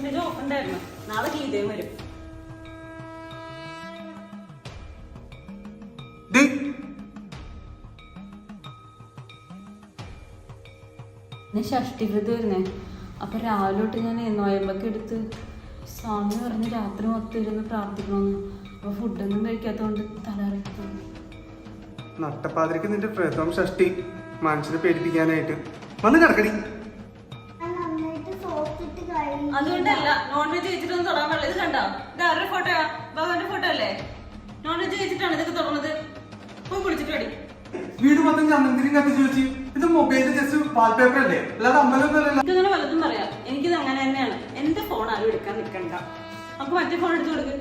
Percentage of ഉണ്ടായിരുന്നു. നാളെ ഗീതയും വരും. ഷഷ്ടി വ്രത് വരുന്നേ. അപ്പൊ രാവിലെ തൊട്ട് ഞാൻ നോയമ്പൊക്കെ എടുത്ത് സ്വാമി പറഞ്ഞ് രാത്രി മൊത്തം ഇരുന്ന് പ്രാർത്ഥിക്കണമെന്ന്. അപ്പൊ ഫുഡൊന്നും കഴിക്കാത്തോണ്ട് തലകറങ്ങി. നട്ടപ്പാതിരിക്ക് നിന്റെ പ്രഥമ ഷഷ്ടി മനുഷ്യനെ പേടിപ്പിക്കാനായിട്ട് വന്ന് കിടക്കടി. അതുകൊണ്ടല്ല നോൺ വെജ് കഴിച്ചിട്ടൊന്നും തുടങ്ങാൻ പാടില്ല. ഇത് കണ്ടോ, ഇത് ആരുടെ ഫോട്ടോയാ? ഭഗവാന്റെ ഫോട്ടോ അല്ലേ? നോൺ വെജ് കഴിച്ചിട്ടാണ് ഇതൊക്കെ തുടങ്ങുന്നത്. പോയി കുളിച്ചിട്ട് പടി. വീട് മൊത്തം ചന്ദനത്തിനും കത്തിച്ച് വെച്ച് ഇത് മൊബൈലിൽ ജസ്റ്റ് വാൾപേപ്പർ അല്ലേ, അല്ലാതെ അമ്പലമൊന്നും. എനിക്കങ്ങനെ പലതും പറയാം. എനിക്കിത് അങ്ങനെ തന്നെയാണ്. എന്റെ ഫോൺ ആരും എടുക്കാൻ നിൽക്കണ്ട. നമുക്ക് മറ്റേ ഫോൺ എടുത്ത് കൊടുക്ക്.